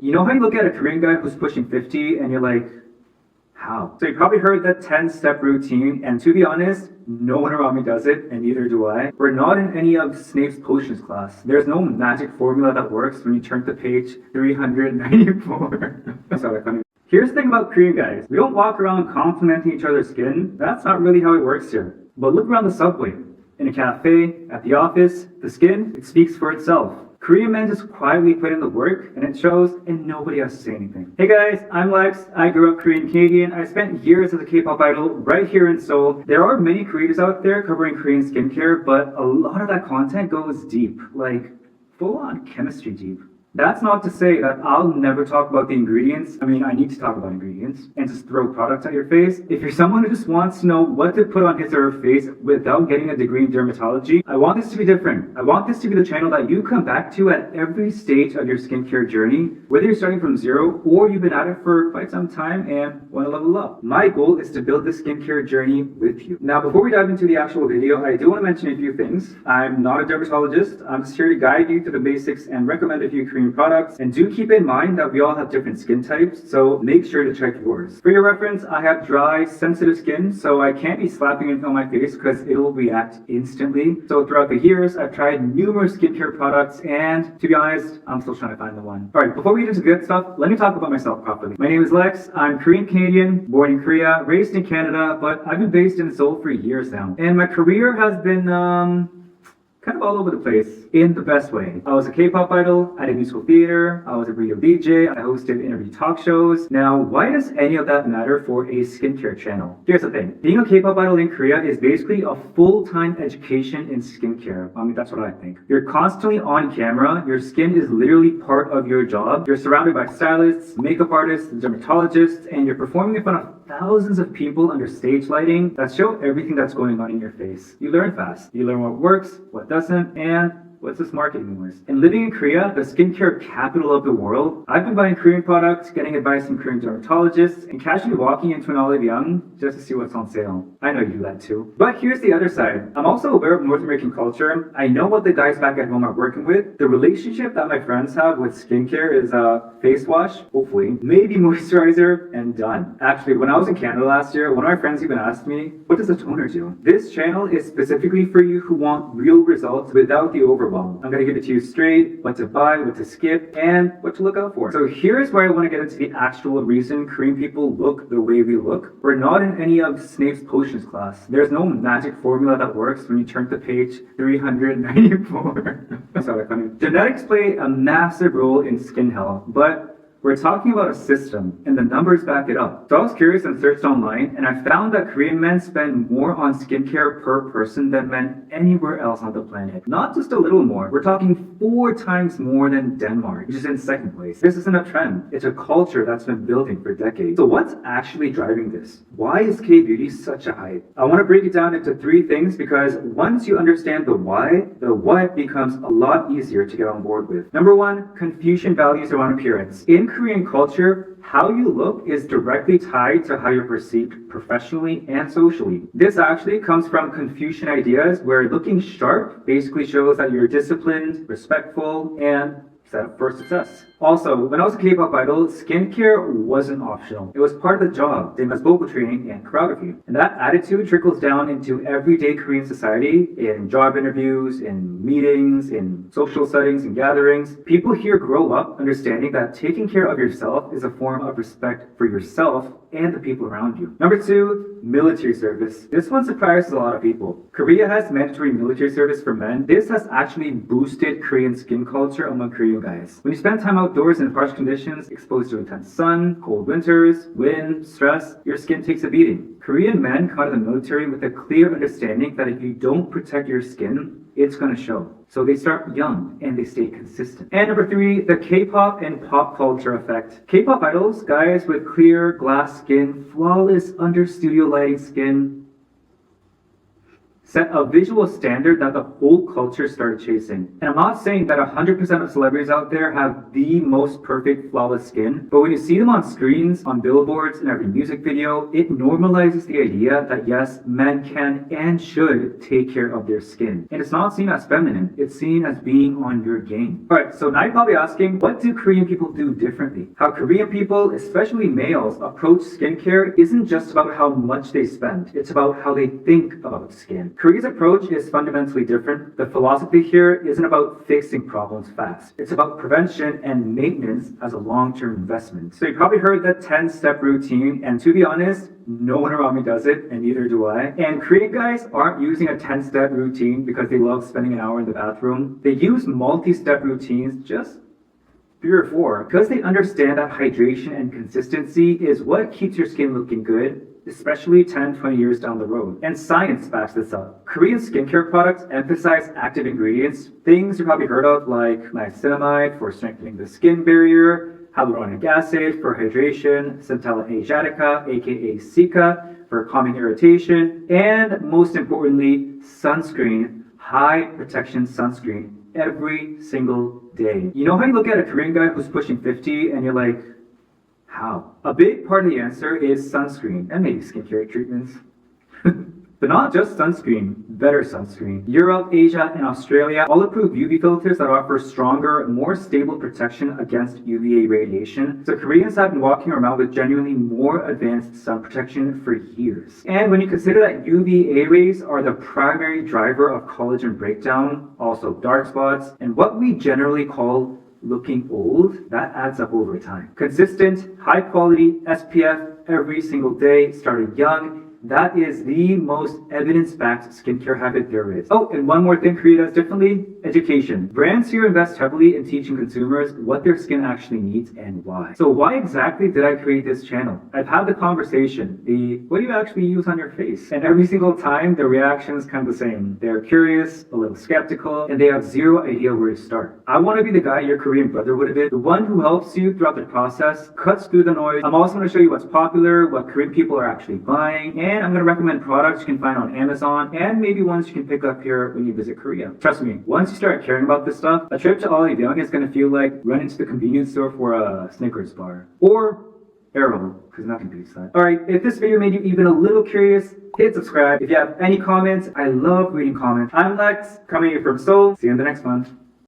You know how you look at a Korean guy who's pushing 50 and you're like, how? So you probably heard the 10-step routine, and to be honest, no one around me does it, and neither do I. We're not in any of Snape's potions class. There's no magic formula that works when you turn to page 394. Sorry, funny. Here's the thing about Korean guys. We don't walk around complimenting each other's skin. That's not really how it works here. But look around the subway, in a cafe, at the office, the skin, it speaks for itself. Korean men just quietly put in the work, and it shows, and nobody has to say anything. Hey guys, I'm Lex. I grew up Korean Canadian. I spent years as a K-pop idol right here in Seoul. There are many creators out there covering Korean skincare, but a lot of that content goes deep, like full-on chemistry deep. That's not to say that I'll never talk about the ingredients. I mean, I need to talk about ingredients and just throw products at your face. If you're someone who just wants to know what to put on his or her face without getting a degree in dermatology, I want this to be different. I want this to be the channel that you come back to at every stage of your skincare journey, whether you're starting from zero or you've been at it for quite some time and want to level up. My goal is to build the skincare journey with you. Now, before we dive into the actual video, I do want to mention a few things. I'm not a dermatologist. I'm just here to guide you through the basics and recommend a few cream products, and do keep in mind that we all have different skin types, so make sure to check yours. For your reference, I have dry, sensitive skin, so I can't be slapping it on my face because it'll react instantly. So throughout the years, I've tried numerous skincare products, and to be honest, I'm still trying to find the one. Alright, before we get into the good stuff, let me talk about myself properly. My name is Lex. I'm Korean Canadian, born in Korea, raised in Canada, but I've been based in Seoul for years now. And my career has been kind of all over the place in the best way. I was a K-pop idol, I did musical theater, I was a radio DJ, I hosted interview talk shows. Now, why does any of that matter for a skincare channel? Here's the thing. Being a K-pop idol in Korea is basically a full-time education in skincare. I mean, that's what I think. You're constantly on camera, your skin is literally part of your job. You're surrounded by stylists, makeup artists, dermatologists, and you're performing in front of thousands of people under stage lighting that show everything that's going on in your face. You learn fast. You learn what works, what doesn't, and what's this marketing noise? And living in Korea, the skincare capital of the world, I've been buying Korean products, getting advice from Korean dermatologists, and casually walking into an Olive Young just to see what's on sale. I know you do that too. But here's the other side. I'm also aware of North American culture. I know what the guys back at home are working with. The relationship that my friends have with skincare is face wash, hopefully, maybe moisturizer, and done. Actually, when I was in Canada last year, one of my friends even asked me, what does a toner do? This channel is specifically for you who want real results without the overwhelm. I'm going to give it to you straight, what to buy, what to skip, and what to look out for. So here's where I want to get into the actual reason Korean people look the way we look. We're not in any of Snape's potions class. There's no magic formula that works when you turn to page 394. Sorry, funny. Genetics play a massive role in skin health, but we're talking about a system, and the numbers back it up. So I was curious and searched online, and I found that Korean men spend more on skincare per person than men anywhere else on the planet. Not just a little more. We're talking 4 times more than Denmark, which is in second place. This isn't a trend. It's a culture that's been building for decades. So what's actually driving this? Why is K-beauty such a hype? I want to break it down into 3 things because once you understand the what becomes a lot easier to get on board with. Number 1, Confucian values around appearance. In Korean culture, how you look is directly tied to how you're perceived professionally and socially. This actually comes from Confucian ideas where looking sharp basically shows that you're disciplined, respectful, and set up for success. Also, when I was a K-pop idol, skincare wasn't optional. It was part of the job, same as vocal training and choreography. And that attitude trickles down into everyday Korean society, in job interviews, in meetings, in social settings and gatherings. People here grow up understanding that taking care of yourself is a form of respect for yourself and the people around you. Number 2, military service. This one surprises a lot of people. Korea has mandatory military service for men. This has actually boosted Korean skin culture among Korean guys. When you spend time outdoors in harsh conditions, exposed to intense sun, cold winters, wind, stress, your skin takes a beating. Korean men come out of the military with a clear understanding that if you don't protect your skin, it's going to show. So they start young and they stay consistent. And number 3, the K-pop and pop culture effect. K-pop idols, guys with clear glass skin, flawless under studio lighting skin, set a visual standard that the whole culture started chasing. And I'm not saying that 100% of celebrities out there have the most perfect, flawless skin, but when you see them on screens, on billboards, in every music video, it normalizes the idea that yes, men can and should take care of their skin. And it's not seen as feminine, it's seen as being on your game. Alright, so now you're probably asking, what do Korean people do differently? How Korean people, especially males, approach skincare isn't just about how much they spend, it's about how they think about skin. Korea's approach is fundamentally different. The philosophy here isn't about fixing problems fast. It's about prevention and maintenance as a long-term investment. So you probably heard the 10-step routine, and to be honest, no one around me does it, and neither do I. And Korean guys aren't using a 10-step routine because they love spending an hour in the bathroom. They use multi-step routines, just 3 or 4, because they understand that hydration and consistency is what keeps your skin looking good, especially 10-20 years down the road. And science backs this up. Korean skincare products emphasize active ingredients, things you've probably heard of like niacinamide for strengthening the skin barrier, hyaluronic acid for hydration, centella asiatica, aka cica, for calming irritation, and most importantly, sunscreen, high protection sunscreen, every single day. You know how you look at a Korean guy who's pushing 50 and you're like, how? A big part of the answer is sunscreen and maybe skincare treatments. But not just sunscreen, better sunscreen. Europe, Asia, and Australia all approve UV filters that offer stronger, more stable protection against UVA radiation. So Koreans have been walking around with genuinely more advanced sun protection for years. And when you consider that UVA rays are the primary driver of collagen breakdown, also dark spots, and what we generally call looking old, that adds up over time. Consistent, high quality SPF every single day, starting young, that is the most evidence-backed skincare habit there is. Oh, and one more thing Korea does differently, education. Brands here invest heavily in teaching consumers what their skin actually needs and why. So why exactly did I create this channel? I've had the conversation, what do you actually use on your face? And every single time, the reaction is kind of the same. They're curious, a little skeptical, and they have zero idea where to start. I want to be the guy your Korean brother would have been, the one who helps you throughout the process, cuts through the noise. I'm also going to show you what's popular, what Korean people are actually buying, and I'm going to recommend products you can find on Amazon and maybe ones you can pick up here when you visit Korea. Trust me, once you start caring about this stuff, a trip to Oliveyoung is going to feel like running to the convenience store for a Snickers bar. Or Arrow, because nothing beats that. Alright, if this video made you even a little curious, hit subscribe. If you have any comments, I love reading comments. I'm Lex, coming here from Seoul. See you in the next one.